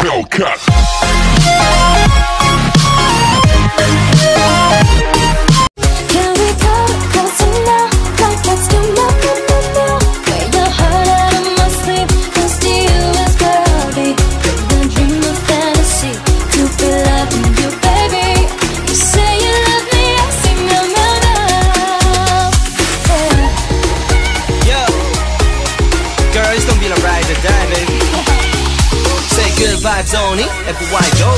Hellcat. Vibes only, everywhere I go.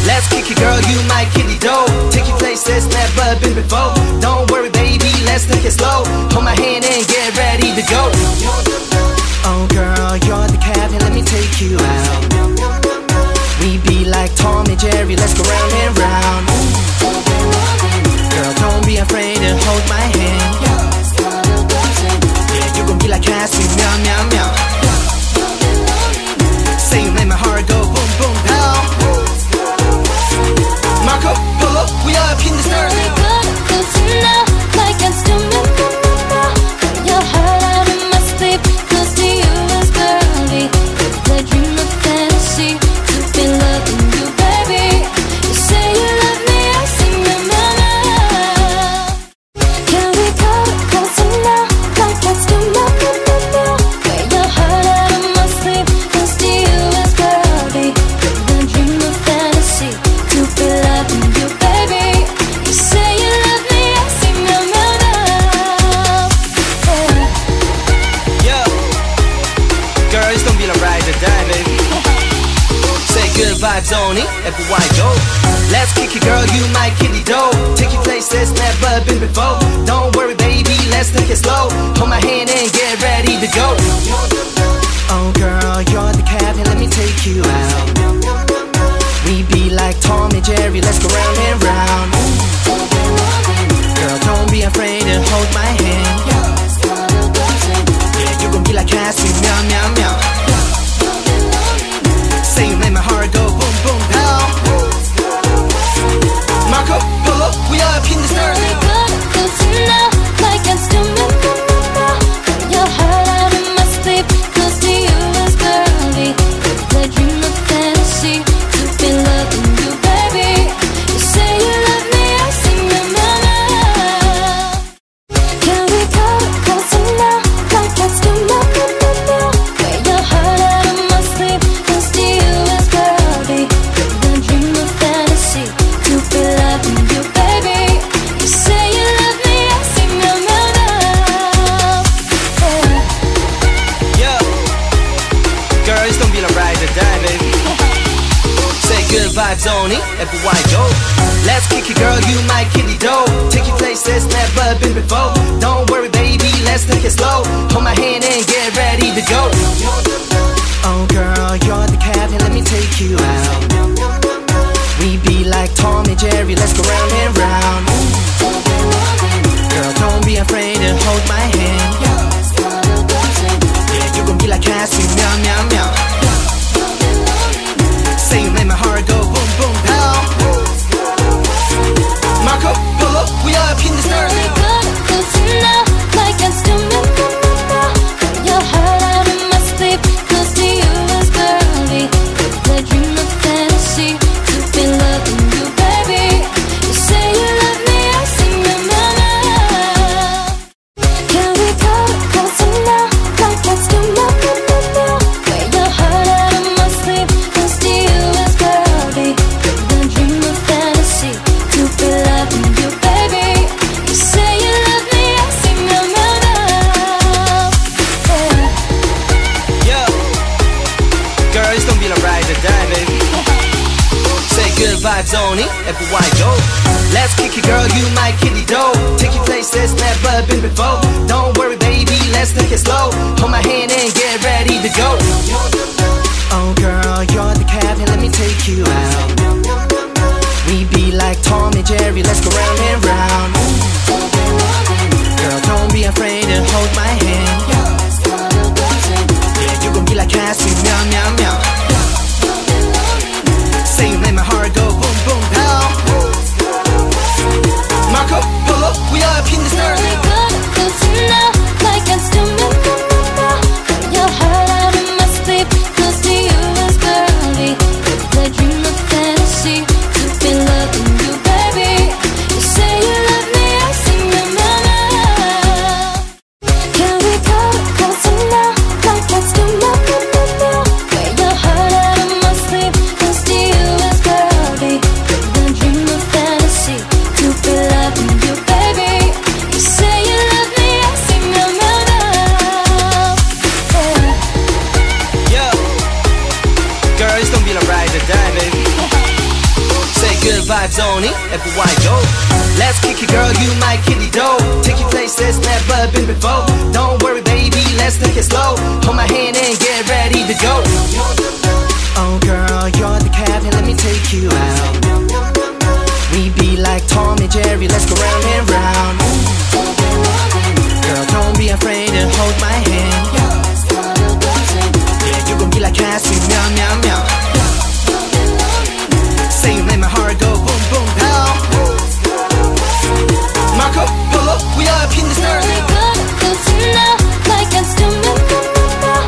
Let's kick it, girl, you might kill it, though. Take you places never been before. Don't worry, baby, let's take it slow. Hold my hand and get ready to go. Oh, girl, you're the captain, let me take you out. We be like Tom and Jerry, let's go round and round. Girl, don't be afraid to hold my hand. Yeah, you gon' be like Cassie, meow, meow, meow. Say you make my heart go boom, boom, down. Marco, Polo, we up in this nerve. Good to know, like I'm still your heart out of my sleep. Close to you is girly. I dream of fantasy. To be loving you, baby. You say you love me, I sing your mama. Can we go closer now? Like I'm still wear your heart out of my sleep. Close to you. Vibes only, everywhere I go. Let's kick it, girl, you might kill it, though. Take you places never been before. Don't worry, baby, let's take it slow. Hold my hand and get ready to go. Oh, girl, you're the captain, let me take you out. We be like Tom and Jerry, let's go round and round. Girl, don't be afraid to hold my hand. Yeah, you gon' be like Cassie, meow, meow, meow. Say you make my heart go boom, boom, down. Marco, Polo, we up in this nerve. Good to know, like I'm still your heart out of my sleep. Close to you is girly. I dream of fantasy. To be loving you, baby. You say you love me, I sing your mama. Can we go closer now? Like I'm still your heart out of my sleep. Close to you is girly. I dream of fantasy. To be loving you, baby. You say you love me, I sing your mama. Yeah. Girls, don't be like ride or die, baby. Say good vibes only, everywhere I go. Let's kick it, girl, you might kill it, though. Take you places never been before. Don't worry, baby, let's take it slow. Hold my hand and get ready to go. Oh, girl, you're the captain, let me take you out. We be like Tom and Jerry, let's go round and round. Girl, don't be afraid to hold my hand. Yeah, you gon' be like Cassie, meow, meow, meow. Say you make my heart go boom, boom, down. Marco, Polo, we up in this nerve. Good to know, like I'm still your heart out of my sleep. Close to you is girly. I dream of fantasy. To be loving you, baby. You say you love me, I sing your mama. Can we go closer now? Like I'm still your heart out of my sleep. Close to you is girly. I dream of fantasy. To be loving you, baby. You say you love me, I sing your mama. Yeah. Girls, don't be like ride or die, baby. Say good vibes only, everywhere I go. Let's kick it, girl, you might kill it, though. Take you places never been before. Don't worry, baby, let's take it slow. Hold my hand and get ready to go. Oh, girl, you're the captain, let me take you out. We be like Tom and Jerry, let's go round and round. Girl, don't be afraid to hold my hand. Yeah, you gon' be like Cassie, meow, meow, meow. Say you make my heart go boom, boom, down. Marco, Polo, we up in this nerve. Good to know, like I'm still your heart out of my sleep. Close to you is girly. Girls don't be like ride or die, baby. Say good vibes only, everywhere I go. Let's kick it, girl, you my kitty dough. Take you places never been before. Don't worry, baby, let's take it slow. Hold my hand and get ready to go. Oh girl, you're the captain, let me take you out. We be like Tom and Jerry, let's go round and round. Girl, don't be afraid to hold my hand. Yeah, you gon' be like Cassie, meow, meow, meow. Say you make my heart go boom, boom, pow. Marco, Polo, we up in this early. Good to know, like I still remember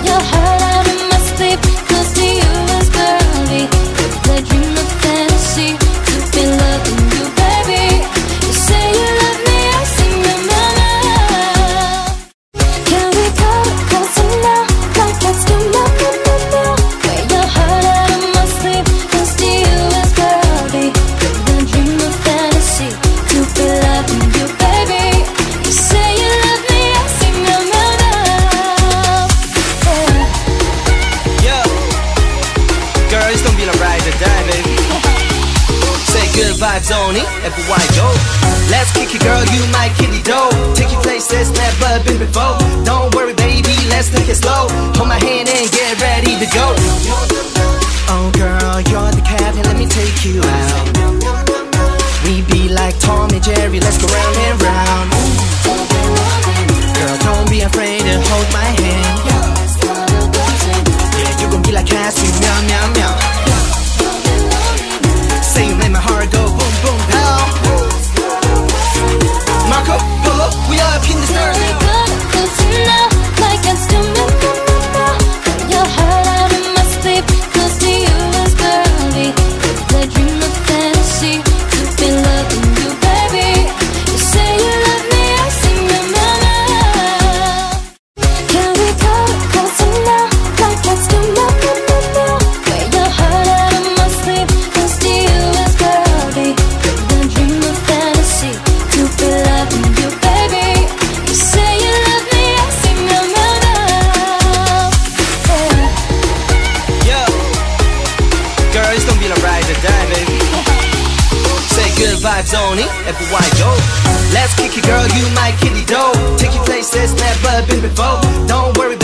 your heart out of my sleep. Close to you as girly. I dream of fantasy to be loving you, baby. You say you love me, I sing your mama. Can we go closer now, like I still remember your heart out of my sleep. Close to you as girly. I dream of fantasy to be loving you, baby. You say you love me, I sing your mama. Yo, girls don't be like ride or die, baby. Say good vibes only, everywhere I go. Let's kick it, girl, you my kitty dough. Take you places never been before. Don't worry, baby, let's take it slow. Hold my hand and get ready to go. Oh girl, you're the captain, let me take you out. We be like Tom and Jerry, let's go round and round. Girl, don't be afraid to hold my hand. Yeah, you gon' be like Cassie, meow, meow, meow. Say you make my heart go boom, boom, pow. Marco, Polo, we up in this early. Good to know, like I still remember your heart out of my sleep. Close to you as girly. I dream of fantasy to be loving you, baby. You say you love me, I sing your mama. Can we go closer now, like I still remember your heart out of my sleep. Close to you as girly. I dream of fantasy to be loving you, baby. You say you love me, I sing your mama. Yo, girls don't be like ride or die, baby. Say good vibes only, everywhere I go. Let's kick it, girl, you my kitty dough. Take you places never been before. Don't worry,